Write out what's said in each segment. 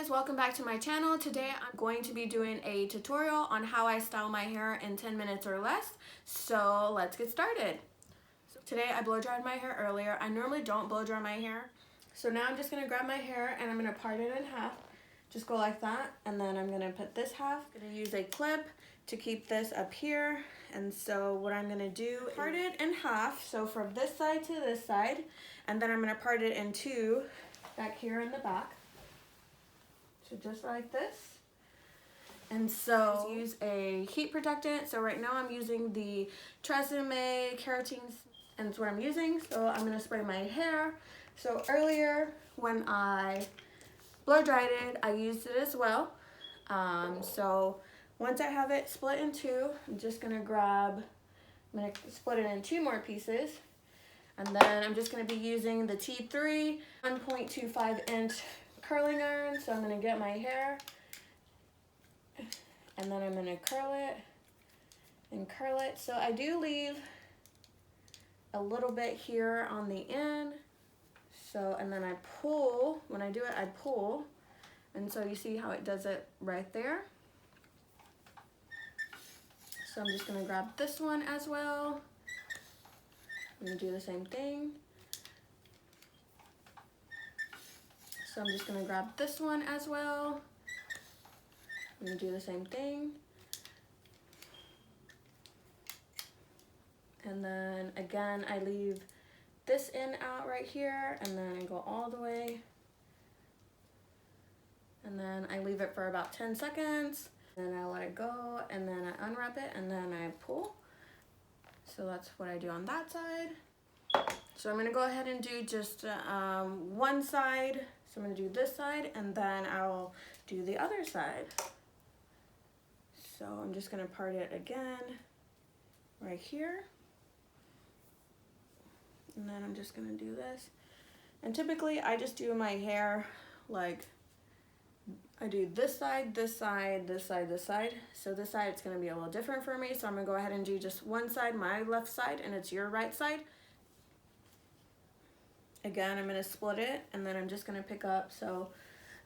guys, welcome back to my channel. Today I'm going to be doing a tutorial on how I style my hair in 10 minutes or less. So let's get started. Today I blow dried my hair earlier. I normally don't blow dry my hair. So now I'm just going to grab my hair and I'm going to part it in half. Just go like that, and then I'm going to put this half. I'm going to use a clip to keep this up here. And so what I'm going to do is part it in half. So from this side to this side, and then I'm going to part it in two back here in the back. So just like this. And so use a heat protectant. So right now I'm using the Tresemme Keratin, and it's what I'm using. So I'm gonna spray my hair. So earlier when I blow dried it, I used it as well. So once I have it split in two, I'm just gonna I'm gonna split it in two more pieces. And then I'm just gonna be using the T3 1.25 inch curling iron. So I'm going to get my hair and then I'm going to curl it and curl it. So I do leave a little bit here on the end. So, and then I pull, when I do it, I pull. And so you see how it does it right there. So I'm just going to grab this one as well. I'm going to do the same thing. So I'm just going to grab this one as well. I'm going to do the same thing. And then again, I leave this end out right here, and then I go all the way. And then I leave it for about 10 seconds. And then I let it go, and then I unwrap it, and then I pull. So that's what I do on that side. So I'm going to go ahead and do just one side. So I'm going to do this side, and then I'll do the other side. So I'm just going to part it again right here. And then I'm just going to do this. And typically I just do my hair like I do this side, this side, this side, this side. So this side it's going to be a little different for me. So I'm going to go ahead and do just one side, my left side, and it's your right side. Again, I'm going to split it, and then I'm just going to pick up. So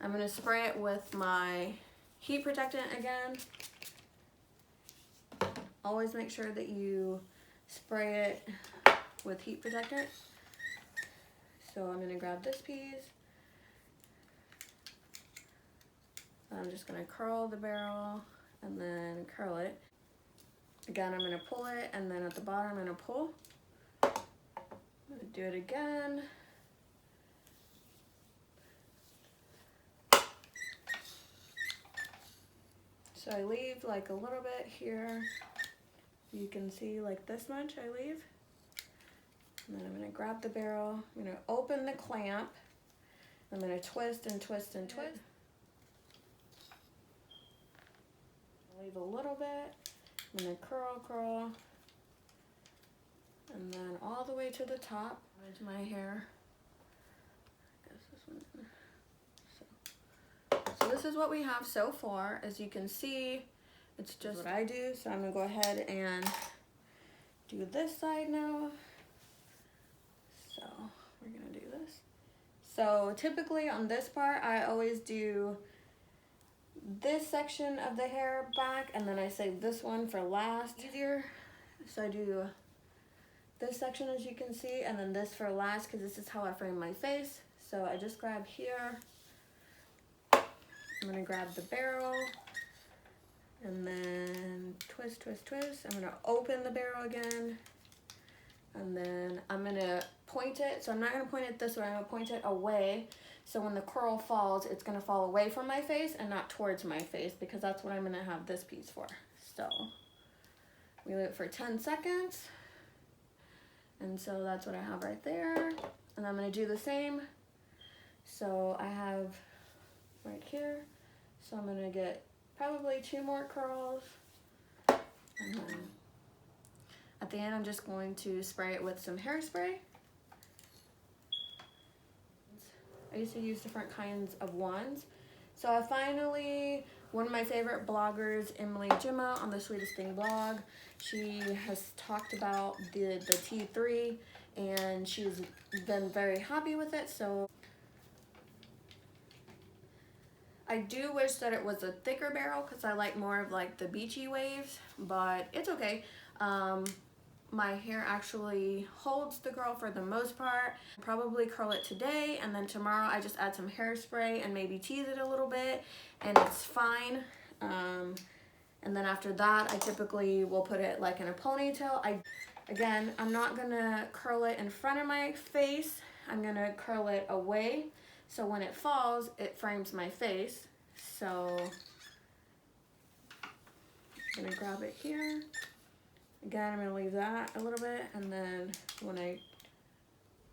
I'm going to spray it with my heat protectant again. Always make sure that you spray it with heat protectant. So I'm going to grab this piece. I'm just going to curl the barrel and then curl it. Again, I'm going to pull it, and then at the bottom I'm going to pull. I'm going to do it again. So I leave like a little bit here. You can see like this much I leave. And then I'm going to grab the barrel. I'm going to open the clamp. I'm going to twist and twist and twist. Leave a little bit. I'm going to curl. And then all the way to the top into my hair. I guess this one's in there. So this is what we have so far. As you can see, it's just what I do. So I'm going to go ahead and do this side now. So we're going to do this. So typically on this part, I always do this section of the hair back, and then I save this one for last. Easier. So I do this section, as you can see, and then this for last, because this is how I frame my face. So I just grab here. I'm going to grab the barrel and then twist, twist, twist. I'm going to open the barrel again, and then I'm going to point it. So I'm not going to point it this way. I'm going to point it away. So when the curl falls, it's going to fall away from my face and not towards my face, because that's what I'm going to have this piece for. So we leave it for 10 seconds. And so that's what I have right there. And I'm going to do the same. So I have right here. So I'm going to get probably 2 more curls. And then at the end, I'm just going to spray it with some hairspray. I used to use different kinds of wands. So I finally, one of my favorite bloggers, Emily Gemma on the Sweetest Thing blog, she has talked about the T3, and she's been very happy with it. So I do wish that it was a thicker barrel because I like more of like the beachy waves, but it's okay. My hair actually holds the curl for the most part. Probably curl it today, and then tomorrow I just add some hairspray and maybe tease it a little bit, and it's fine. And then after that, I typically will put it like in a ponytail. Again, I'm not gonna curl it in front of my face. I'm gonna curl it away, so when it falls, it frames my face. So I'm gonna grab it here. Again, I'm gonna leave that a little bit, and then when I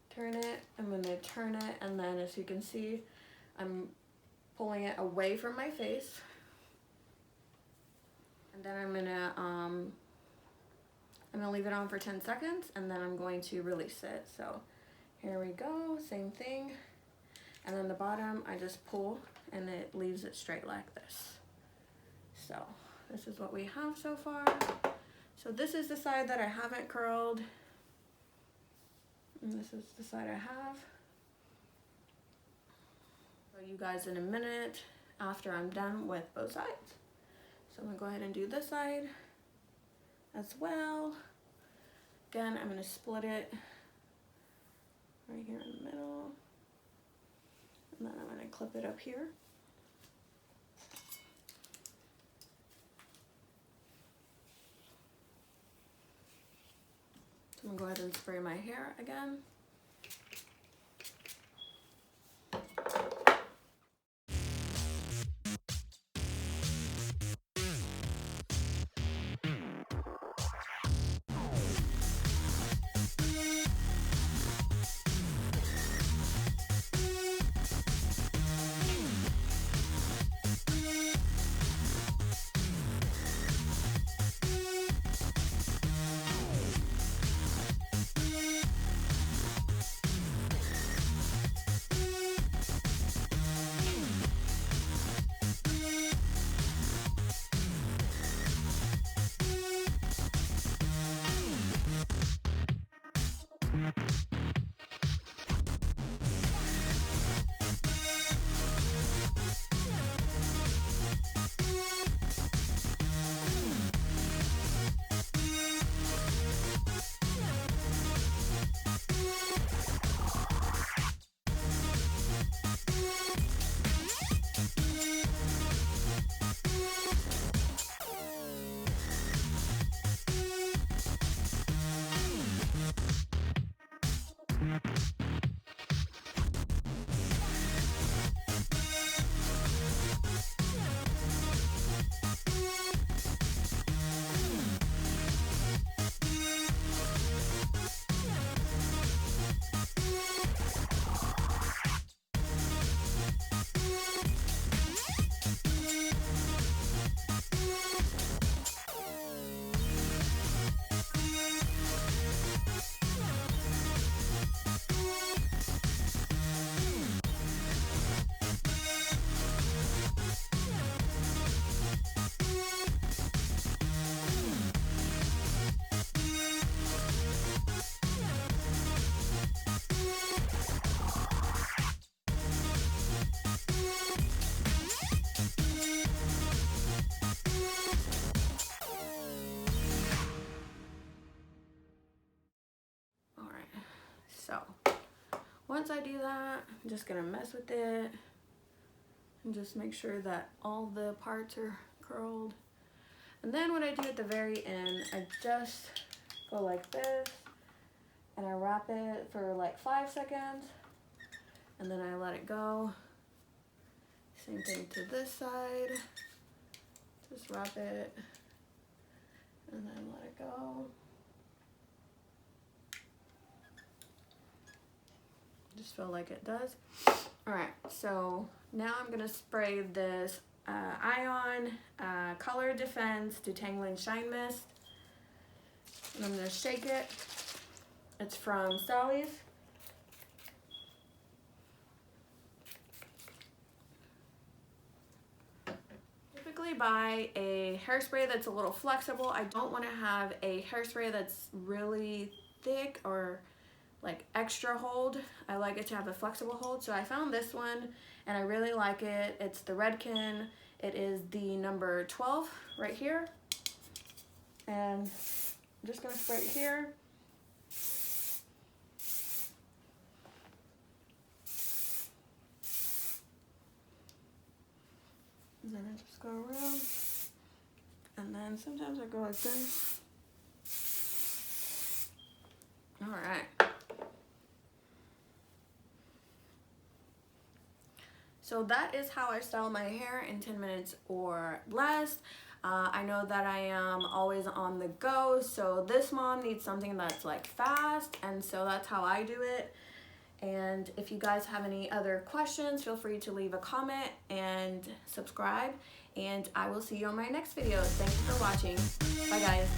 turn it, I'm gonna turn it, and then as you can see, I'm pulling it away from my face. And then I'm gonna leave it on for 10 seconds, and then I'm going to release it. So here we go, same thing. And then the bottom, I just pull, and it leaves it straight like this. So this is what we have so far. So this is the side that I haven't curled, and this is the side I have. I'll show you guys in a minute after I'm done with both sides. So I'm gonna go ahead and do this side as well. Again, I'm gonna split it right here in the middle, and then I'm gonna clip it up here. I'm gonna go ahead and spray my hair again. So once I do that, I'm just gonna mess with it and just make sure that all the parts are curled. And then what I do at the very end, I just go like this, and I wrap it for like 5 seconds, and then I let it go. Same thing to this side. Just wrap it, and then let it go. Just feel like it does. All right, so now I'm gonna spray this Ion Color Defense Detangling Shine Mist, and I'm gonna shake it. It's from Sally's. Typically buy a hairspray that's a little flexible. I don't want to have a hairspray that's really thick or like extra hold. I like it to have a flexible hold, so I found this one and I really like it. It's the Redken. It is the number 12 right here, and I'm just gonna spray it here. And then I just go around, and then sometimes I go like this. All right. So that is how I style my hair in 10 minutes or less. I know that I am always on the go, so this mom needs something that's like fast, and so that's how I do it. And if you guys have any other questions, feel free to leave a comment and subscribe, and I will see you on my next video. Thank you for watching. Bye guys.